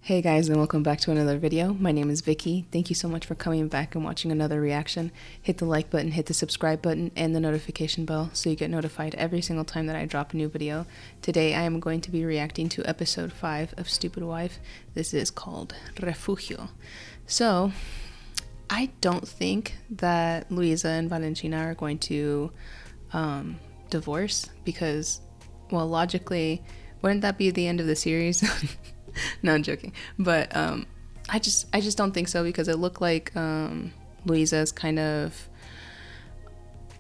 Hey guys, and welcome back to another video. My name is Vicky. Thank you so much for coming back and watching another reaction. Hit the like button, hit the subscribe button, and the notification bell so you get notified every single time that I drop a new video. Today I am going to be reacting to episode 5 of Stupid Wife. This is called Refúgio. So, I don't think that Luisa and Valentina are going to divorce because, well, logically, wouldn't that be the end of the series? No, I'm joking. But I just don't think so, because it looked like Luisa's kind of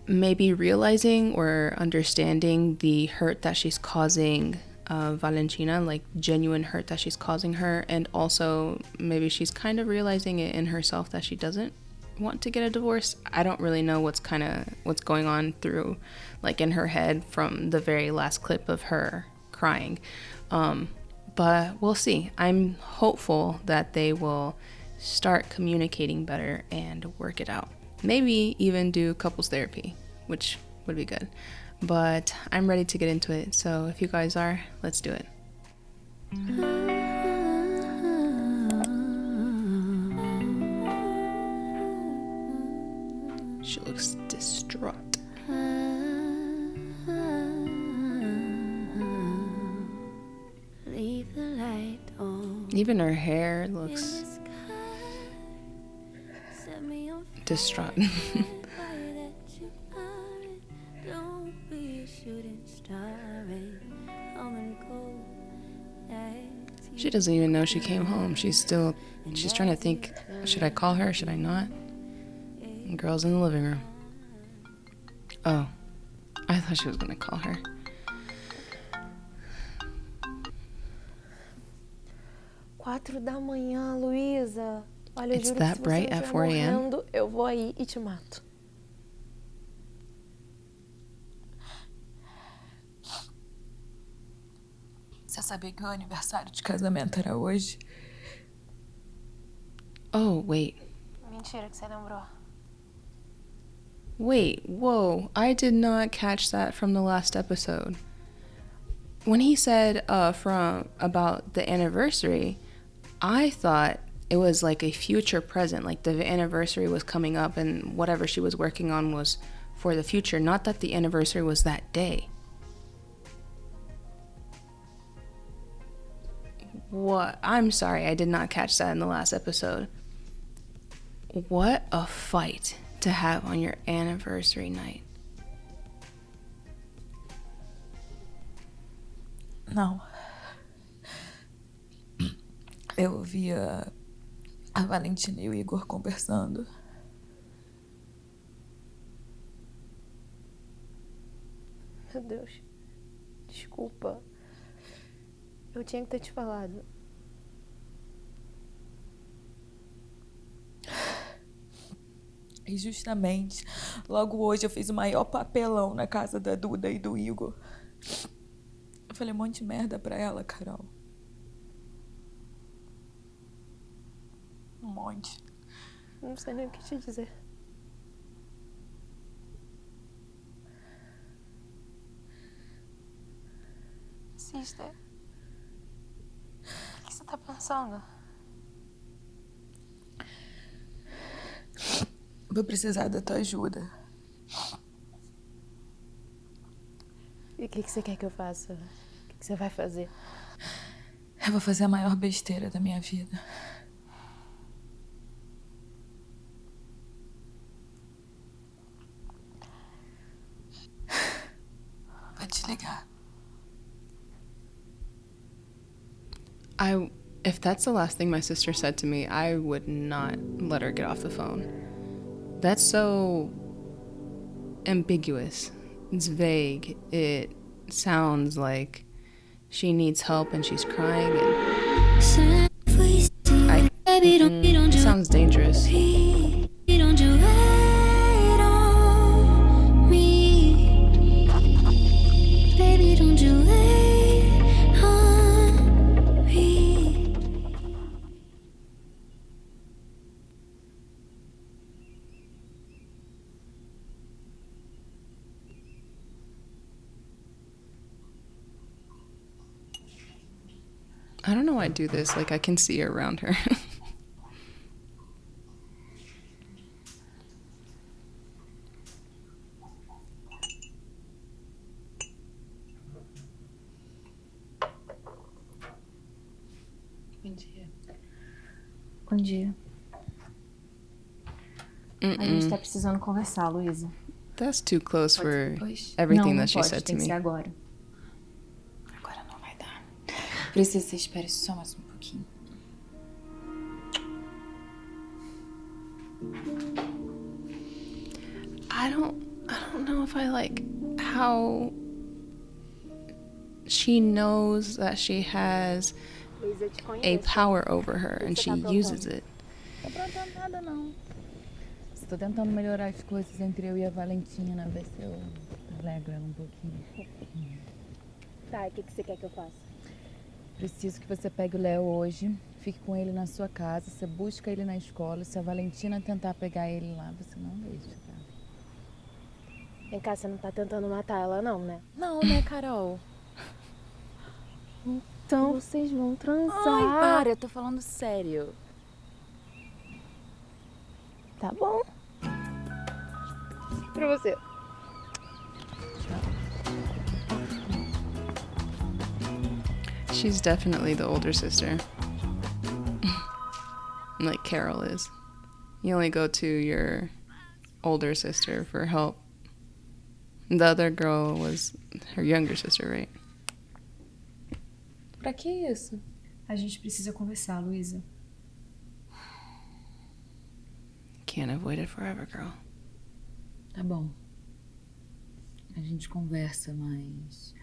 maybe realizing or understanding the hurt that she's causing Valentina, like genuine hurt that she's causing her, and also maybe she's kind of realizing it in herself that she doesn't want to get a divorce. I don't really know what's going on through like in her head from the very last clip of her crying. But we'll see. I'm hopeful that they will start communicating better and work it out. Maybe even do couples therapy, which would be good. But I'm ready to get into it. So if you guys are, let's do it. She looks distraught. Even her hair looks distraught. She doesn't even know she came home. She's trying to think, should I call her? Should I not? And girl's in the living room. Oh, I thought she was gonna call her. 4 da manhã, Luísa. Olha, eu It's juro that que se bright você at estiver 4 a.m.? morrendo, eu vou aí e te mato. Você sabia que o aniversário de casamento era hoje? Oh, wait. Mentira que você lembrou. Wait, whoa. I did not catch that from the last episode. When he said about the anniversary, I thought it was like a future present, like the anniversary was coming up and whatever she was working on was for the future, not that the anniversary was that day. What? I'm sorry, I did not catch that in the last episode. What a fight to have on your anniversary night. Não. Eu ouvia a Valentina e o Igor conversando. Meu Deus. Desculpa. Eu tinha que ter te falado. E justamente, logo hoje eu fiz o maior papelão na casa da Duda e do Igor. Eu falei um monte de merda pra ela, Carol. Um monte. Não sei nem o que te dizer. Sister, o que você tá pensando? Vou precisar da tua ajuda. E o que você quer que eu faça? O que você vai fazer? Eu vou fazer a maior besteira da minha vida. Vou desligar. If that's the last thing my sister said to me, I would not let her get off the phone. That's so ambiguous. It's vague. It sounds like she needs help and she's crying, and it sounds dangerous. I don't know why I do this. Like, I can see around her. Bom dia. Bom dia. A gente tá precisando conversar, Luísa. That's too close for depois? everything Não that she pode, said to tem que me. ser agora. Agora não vai dar. Preciso que você espere só mais um pouquinho. I don't know if I like how she knows that she has Luísa, eu te a conheço. power over her and Você she tá uses aprontando? it. Não tô aprontando nada, não. Estou tentando melhorar as coisas entre eu e a Valentina, ver se eu alegro ela um pouquinho. Tá, e o que você quer que eu faça? Preciso que você pegue o Léo hoje, fique com ele na sua casa, você busca ele na escola. Se a Valentina tentar pegar ele lá, você não deixa, tá? Vem cá, você não tá tentando matar ela não, né? Não, né, Carol? Então vocês vão transar. Ai, para, eu tô falando sério. Tá bom. Pra você. She's definitely the older sister. Like Carol is. You only go to your older sister for help. The other girl was her younger sister, right? Pra que isso? A gente precisa conversar, Luísa. Can't avoid it forever, girl. Tá bom. A gente conversa, mas...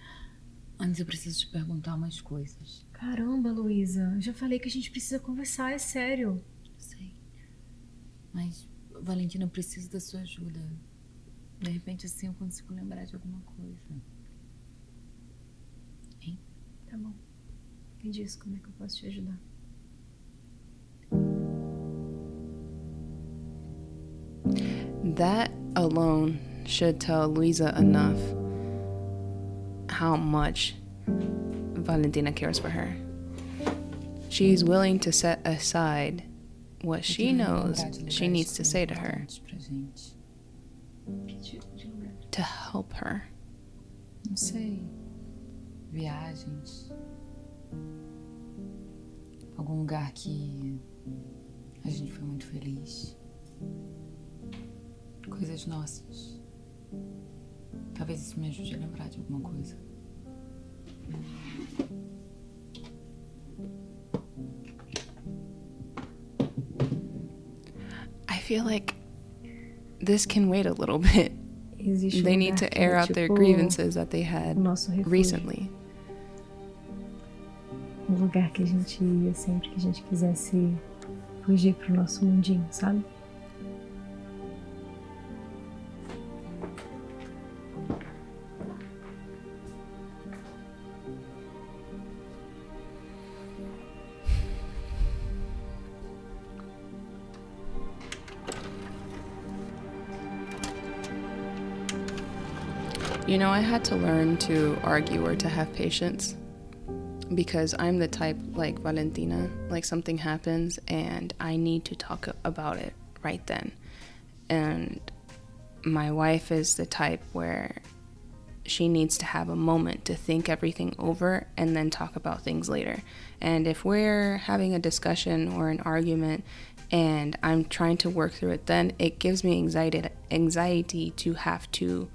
Antes eu preciso te perguntar umas coisas. Caramba, Luísa. Eu já falei que a gente precisa conversar, é sério. Sei. Mas, Valentina, eu preciso da sua ajuda. De repente, assim, eu consigo lembrar de alguma coisa. Hein? Tá bom. Me diz como é que eu posso te ajudar. That alone should tell Luisa enough how much Valentina cares for her. She's willing to set aside what she knows she needs to say to her to help her. Não sei. Viagens. Algum lugar que a gente foi muito feliz. Coisas nossas. Talvez isso me ajude a lembrar de alguma coisa. I feel like this can wait a little bit. Existe They um need lugar to que é air out their tipo grievances that they had o nosso refúgio. recently. Um lugar que a gente ia sempre que a gente quisesse fugir pro nosso mundinho, sabe? You know, I had to learn to argue or to have patience because I'm the type like Valentina, like something happens and I need to talk about it right then. And my wife is the type where she needs to have a moment to think everything over and then talk about things later. And if we're having a discussion or an argument and I'm trying to work through it, then it gives me anxiety to have to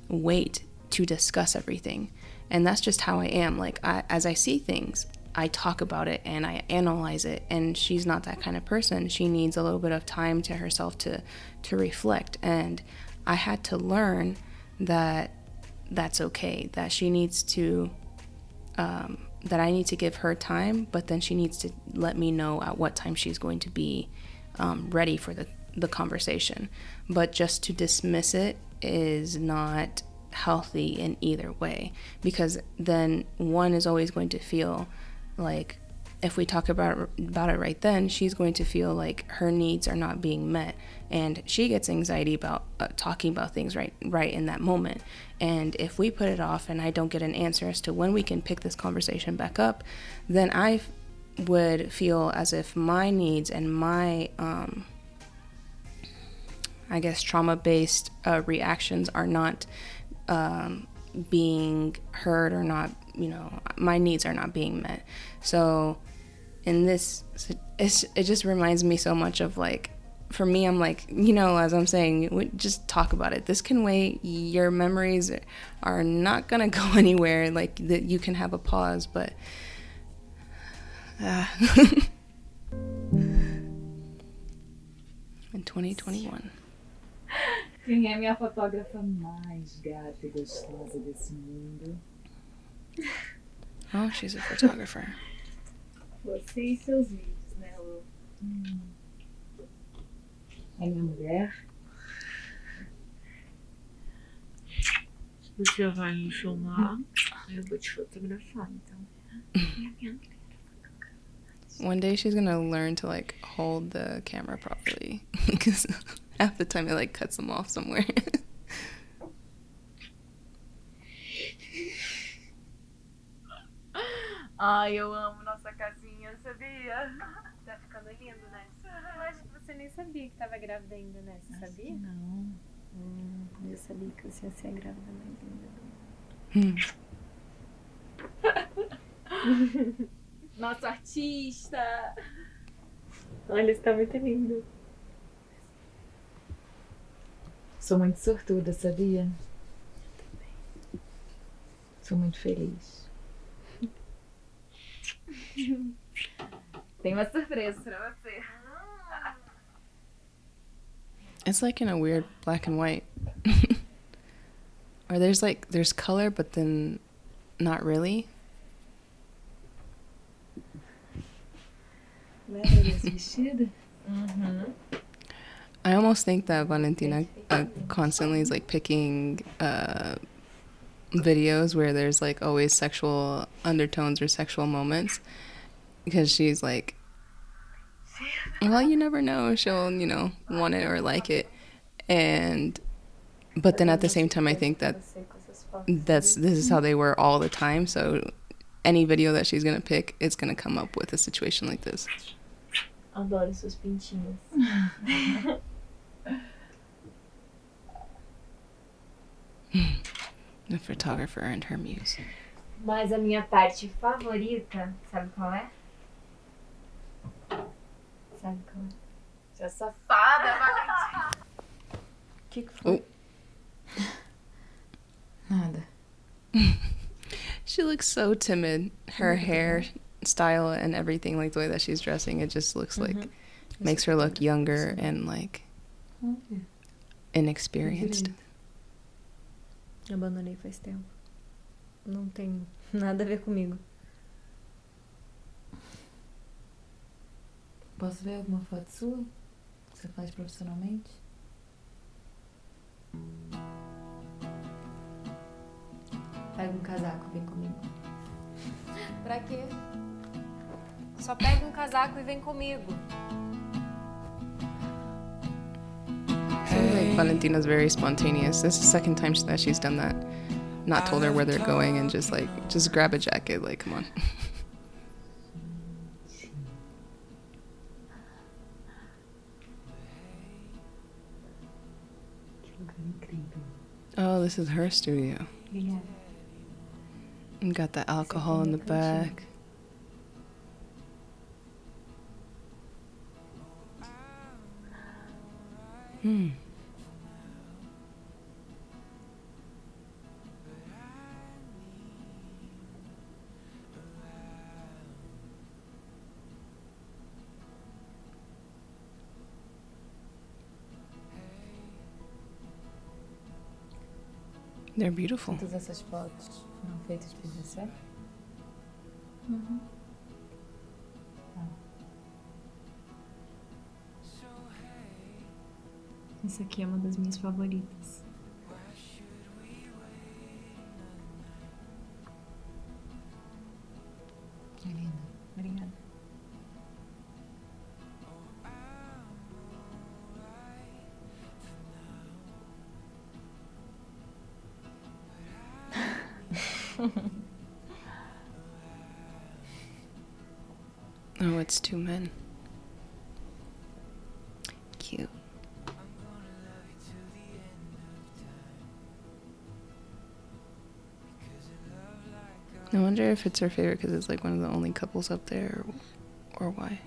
wait to discuss everything. And that's just how I am. Like, as I see things, I talk about it and I analyze it, and she's not that kind of person. She needs a little bit of time to herself to reflect, and I had to learn that that's okay, that she needs to that I need to give her time, but then she needs to let me know at what time she's going to be ready for the conversation. But just to dismiss it is not healthy in either way, because then one is always going to feel like if we talk about it right then, she's going to feel like her needs are not being met, and she gets anxiety about talking about things right in that moment. And if we put it off and I don't get an answer as to when we can pick this conversation back up, then I would feel as if my needs and my I guess trauma-based reactions are not being heard, or not, my needs are not being met. So in this, it just reminds me so much of, like, for me, I'm like, as I'm saying, just talk about it. This can wait. Your memories are not gonna go anywhere. Like, that you can have a pause, but in 2021. Quem é minha fotógrafa mais gata e gostosa desse mundo? Oh, she's a photographer. Você e seus vídeos, né, Lu? É minha mulher. Você vai me filmar? Eu vou te fotografar, então. One day she's gonna learn to, like, hold the camera properly, because half the time it, like, cuts them off somewhere. Ai, eu amo nossa casinha, sabia? Tá ficando lindo, né? Eu acho que você nem sabia que tava grávida ainda, né? Você sabia? Não. Eu sabia que você ia ser a grávida mais linda. Nosso artista! Olha, está muito lindo. Sou muito sortuda, sabia? Sou muito feliz. Tem uma surpresa pra você. It's like in a weird black and white. Or there's color, but then not really. Lembra desse vestido? I almost think that Valentina constantly is, like, picking videos where there's, like, always sexual undertones or sexual moments, because she's like, well, you never know, she'll, want it or like it. But then at the same time, I think that this is how they were all the time, so any video that she's gonna pick, it's gonna come up with a situation like this. Adoro seus pintinhos. The photographer and her muse. Mas a minha parte favorita, sabe qual é? Sabe qual é? Sua safada, Valentina! Que foi? Oh. Nada. She looks so timid. Her hair style and everything, like the way that she's dressing, it just looks like, makes her look younger and, like, inexperienced. Abandonei faz tempo. Não tem nada a ver comigo. Posso ver alguma foto sua? Que você faz profissionalmente? Pega um casaco, vem comigo. Pra quê? Só pega um casaco e vem comigo. Seems like Valentina's very spontaneous. This is the second time that she's done that. Not told her where they're going and just grab a jacket, like, come on. Oh, this is her studio. Obrigada. And got the alcohol in the back. They're beautiful. Todas essas fotos foram feitas por você? Essa aqui é uma das minhas favoritas. É linda. Obrigada. Oh, it's two men. Cute. I wonder if it's her favorite because it's like one of the only couples up there, or why.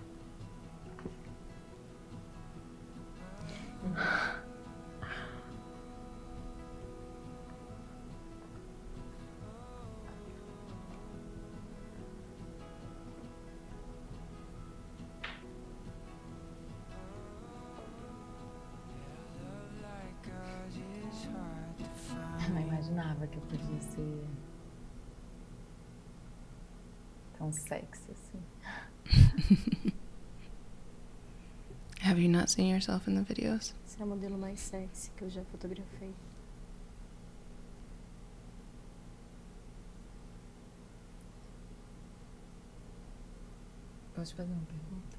Eu não imaginava que eu podia ser tão sexy assim. Have you not seen yourself in the videos? Você é a modelo mais sexy que eu já fotografei. Posso te fazer uma pergunta?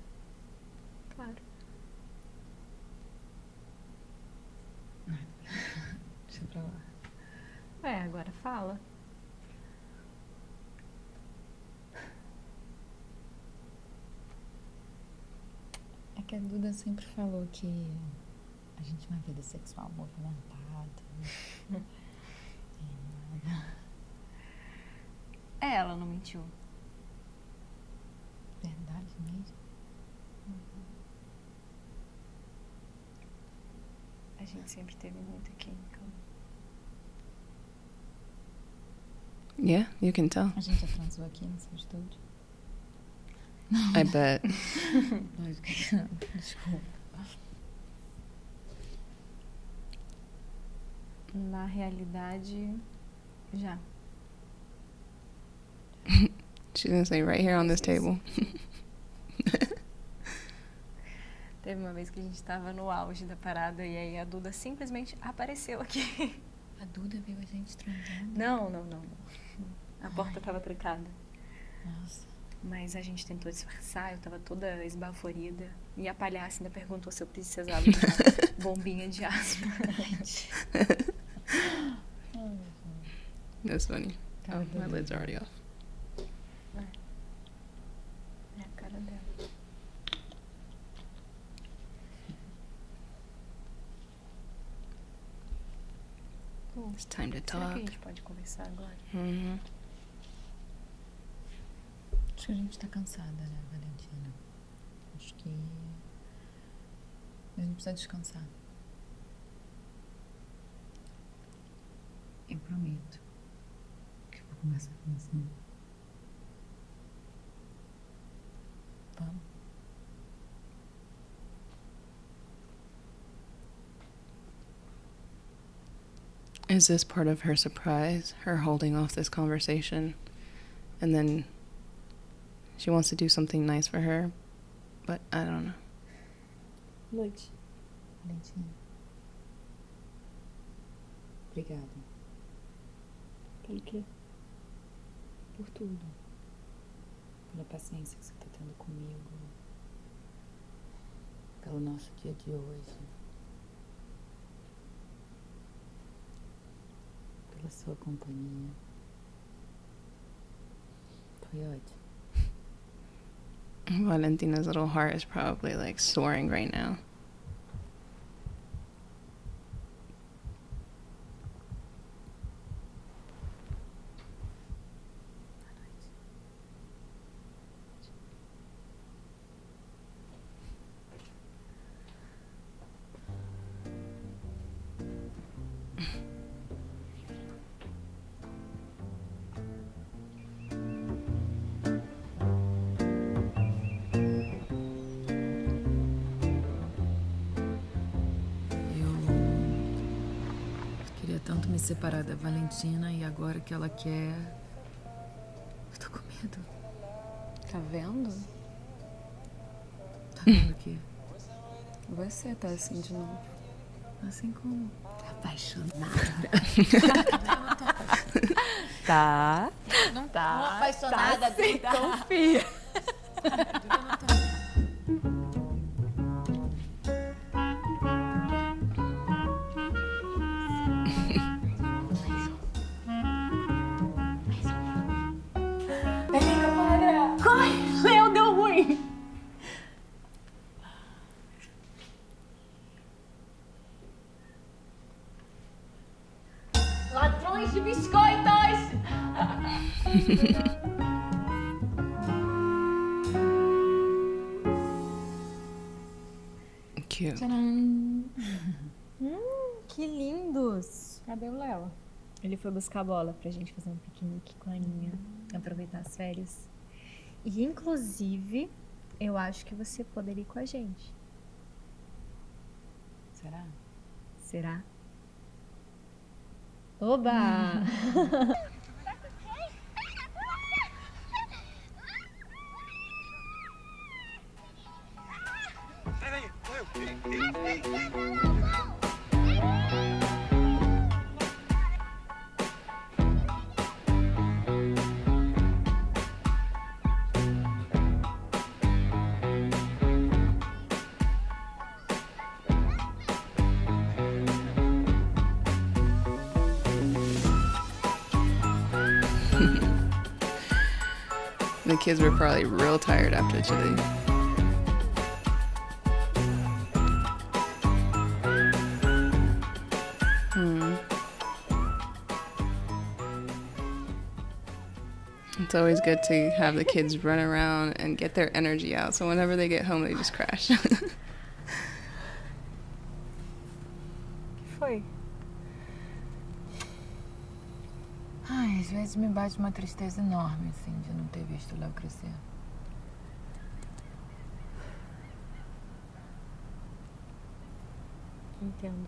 Claro. Deixa pra lá. Ué, agora fala. É que a Duda sempre falou que a gente tem uma vida sexual movimentada. Ela não mentiu. Verdade mesmo? A gente sempre teve muita química. Yeah, you can tell. A gente já transou aqui no seu estúdio? I bet. Lógico que não. Desculpa. Na realidade, já. She's gonna say right here on this table. Teve uma vez que a gente tava no auge da parada e aí a Duda simplesmente apareceu aqui. A Duda viu a gente transando? Não. A porta tava trancada. Nossa. Mas a gente tentou disfarçar, eu tava toda esbaforida. E a palhaça ainda perguntou se eu precisava de uma bombinha de asma. That's funny. Oh, my lid's already off. É a cara dela. It's time to Será que a talk. gente pode conversar agora? Mm-hmm. Acho que a gente tá cansada, né, Valentina? Acho que a gente precisa descansar. Eu prometo que eu vou conversar com você. Vamos? Is this part of her surprise, her holding off this conversation, and then she wants to do something nice for her, but I don't know. Noite. Valentina. Obrigada. Pelo quê? Por tudo. Pela paciência que você tá tendo comigo. Pelo nosso dia de hoje. Pela sua companhia. Foi ótimo. Valentina's little heart is probably like soaring right now. Queria tanto me separar da Valentina e agora que ela quer. Eu tô com medo. Tá vendo? Tá vendo o quê? Você tá assim de novo. Assim como? Apaixonada. Tá. Não tá. Apaixonada, Duda. Confia. Mais um. de biscoitos! Cute. Tcharam! Que lindos! Cadê o Léo? Ele foi buscar a bola pra gente fazer um piquenique com a Aninha, aproveitar as férias. E, inclusive, eu acho que você poderia ir com a gente. Será? Será? Oba! The kids were probably real tired after chili. It's always good to have the kids run around and get their energy out, so whenever they get home, they just crash. Foi. Ai, às vezes me bate uma tristeza enorme, assim, de não ter visto o Léo crescer. Entendo.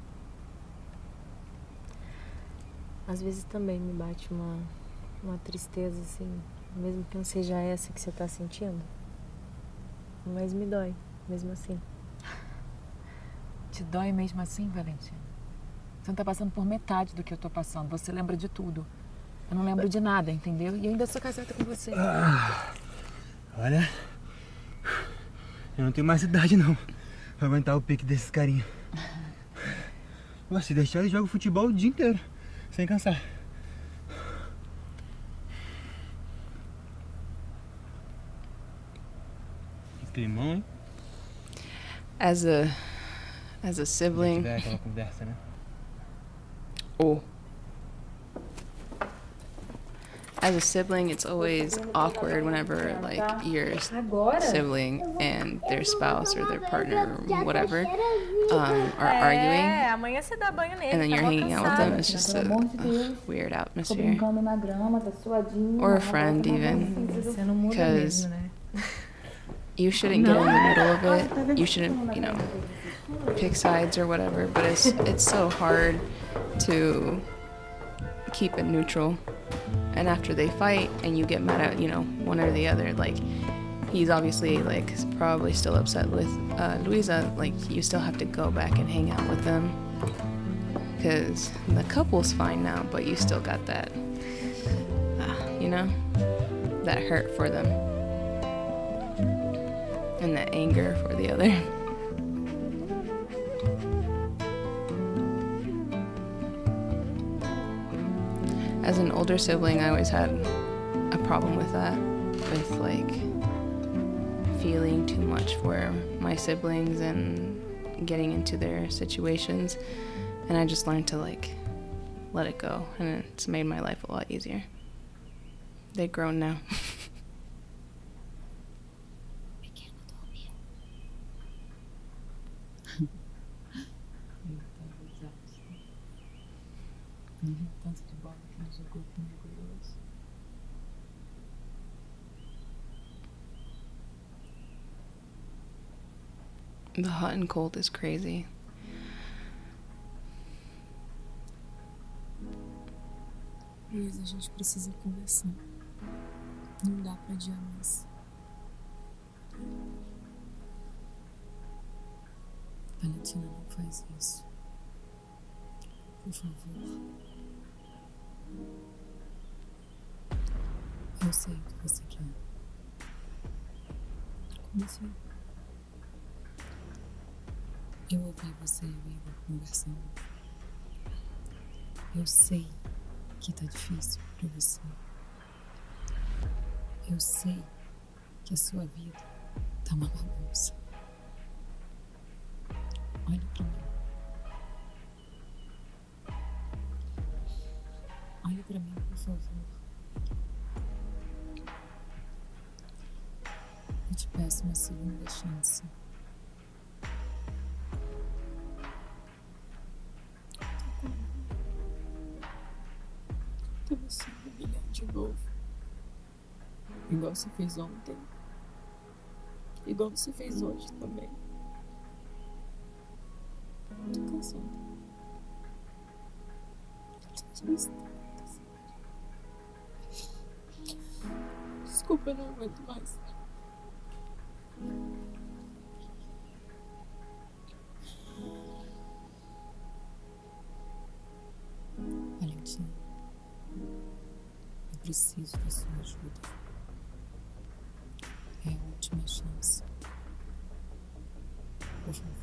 Às vezes também me bate uma tristeza, assim, mesmo que não seja essa que você tá sentindo. Mas me dói, mesmo assim. Te dói mesmo assim, Valentina? Você não tá passando por metade do que eu tô passando. Você lembra de tudo. Eu não lembro de nada, entendeu? E ainda sou casada com você. Olha, eu não tenho mais idade não pra aguentar o pique desses carinha. Se deixar, eles jogam futebol o dia inteiro, sem cansar. Que climão, hein? As a sibling, tiver aquela conversa, né? as a sibling, it's always awkward whenever like your sibling and their spouse or their partner or whatever are arguing, amanhã você dá banho nele, and then you're hanging out with them. It's just a weird atmosphere. Or a friend even, Você não muda because mesmo, né? you shouldn't get in the middle of it. You shouldn't, pick sides or whatever. But it's so hard to keep it neutral. And after they fight and you get mad at, one or the other, like, he's obviously, like, probably still upset with Luisa, like, you still have to go back and hang out with them. Because the couple's fine now, but you still got that, that hurt for them. And that anger for the other. As an older sibling, I always had a problem with that, with like feeling too much for my siblings and getting into their situations. And I just learned to like let it go, and it's made my life a lot easier. They've grown now. Tanto de bola que ele jogou comigo hoje. The hot and cold is crazy. Luiz, a gente precisa conversar. Não dá pra adiar mais. Valentina, não faz isso. Por favor. Eu sei o que você quer. Como assim? Eu ouvi você e o Igor conversando. Eu sei que tá difícil pra você. Eu sei que a sua vida tá uma bagunça. Olha pra mim. Olha Por favor. Eu te peço uma segunda chance. Pra você me humilhar de novo. Igual você fez ontem. Igual você fez hoje também. Tô cansada. Desculpa, eu não aguento mais. Valentina, eu preciso da sua ajuda. É a última chance. Por favor.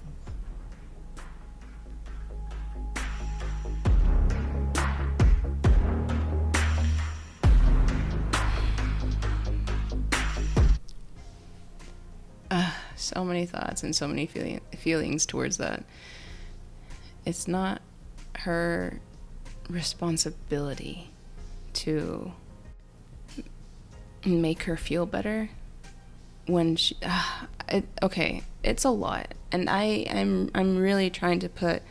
So many thoughts and so many feelings towards that. It's not her responsibility to make her feel better when she okay, it's a lot, and I'm really trying to put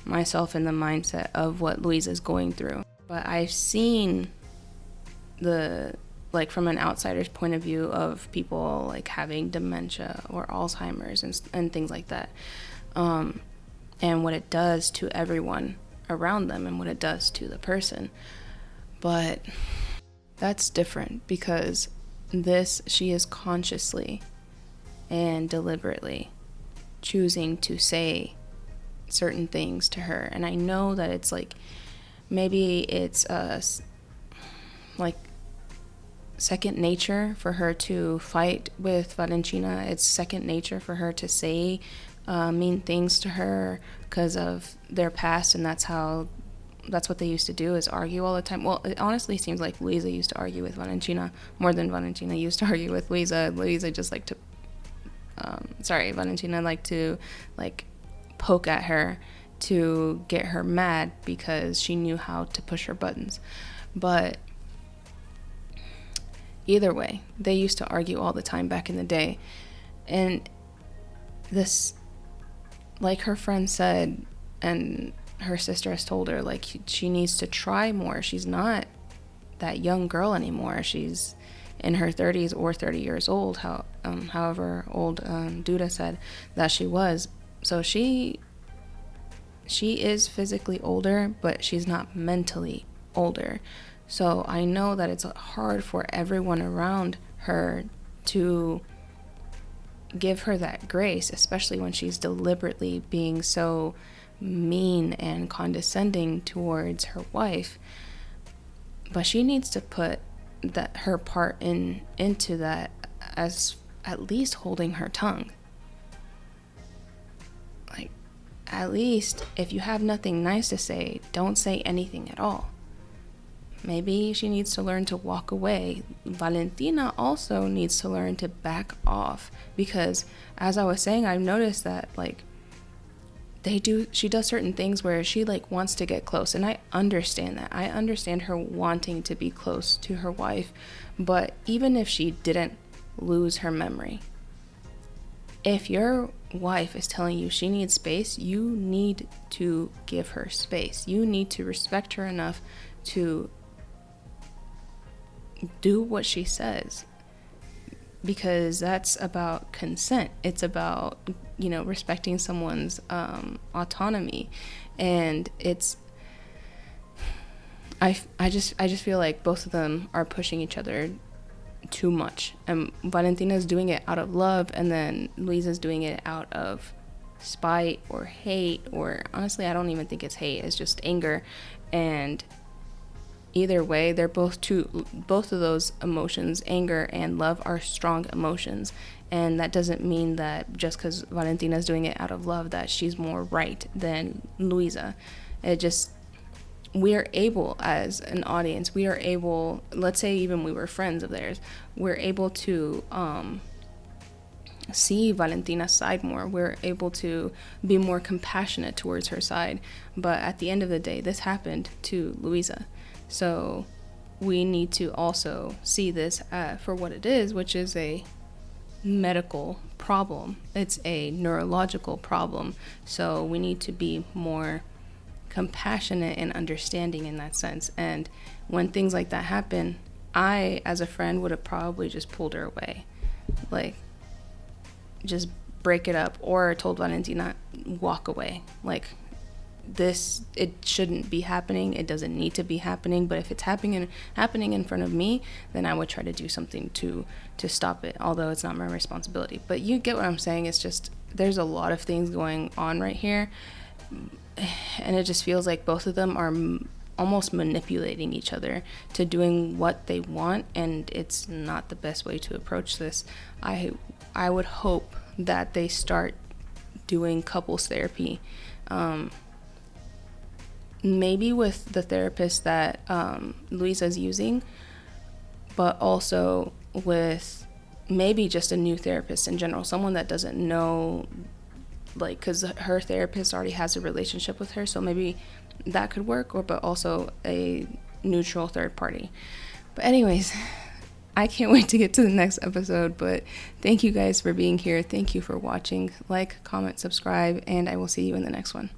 myself in the mindset of what Louisa's going through, but I've seen from an outsider's point of view of people like having dementia or Alzheimer's and things like that, and what it does to everyone around them and what it does to the person. But that's different because she is consciously and deliberately choosing to say certain things to her. And I know that it's like, maybe it's second nature for her to fight with Valentina. It's second nature for her to say mean things to her because of their past, and that's what they used to do, is argue all the time. Well, it honestly seems like Luisa used to argue with Valentina more than Valentina used to argue with Luisa. Luisa just liked to Valentina liked to poke at her to get her mad because she knew how to push her buttons. But either way, they used to argue all the time back in the day. And this, like her friend said, and her sister has told her, like, she needs to try more. She's not that young girl anymore. She's in her 30s or 30 years old, however old Duda said that she was. So she is physically older, but she's not mentally older. So I know that it's hard for everyone around her to give her that grace, especially when she's deliberately being so mean and condescending towards her wife. But she needs to put her part into that, as at least holding her tongue. Like, at least if you have nothing nice to say, don't say anything at all. Maybe she needs to learn to walk away. Valentina also needs to learn to back off, because as I was saying, I've noticed that she does certain things where she wants to get close, and I understand that. I understand her wanting to be close to her wife, but even if she didn't lose her memory, if your wife is telling you she needs space, you need to give her space. You need to respect her enough to do what she says, because that's about consent. It's about, respecting someone's autonomy. And I just feel like both of them are pushing each other too much, and Valentina's doing it out of love, and then Luisa's doing it out of spite or hate, or honestly I don't even think it's hate, it's just anger. And either way, they're both of those emotions, anger and love, are strong emotions. And that doesn't mean that just because Valentina's doing it out of love that she's more right than Luisa. We are able, as an audience, let's say even we were friends of theirs, we're able to see Valentina's side more. We're able to be more compassionate towards her side. But at the end of the day, this happened to Luisa. So we need to also see this for what it is, which is a medical problem. It's a neurological problem. So we need to be more compassionate and understanding in that sense. And when things like that happen, I, as a friend, would have probably just pulled her away. Like, just break it up, or told Valentina, walk away. Like, this, it shouldn't be happening. It doesn't need to be happening. But if it's happening in front of me, then I would try to do something to stop it, although it's not my responsibility. But you get what I'm saying. It's just, there's a lot of things going on right here, and it just feels like both of them are almost manipulating each other to doing what they want, and it's not the best way to approach this. I would hope that they start doing couples therapy, maybe with the therapist that Luisa's using, but also with maybe just a new therapist in general, someone that doesn't know, like, because her therapist already has a relationship with her, so maybe that could work, but also a neutral third party. But anyways, I can't wait to get to the next episode, but thank you guys for being here. Thank you for watching. Like, comment, subscribe, and I will see you in the next one.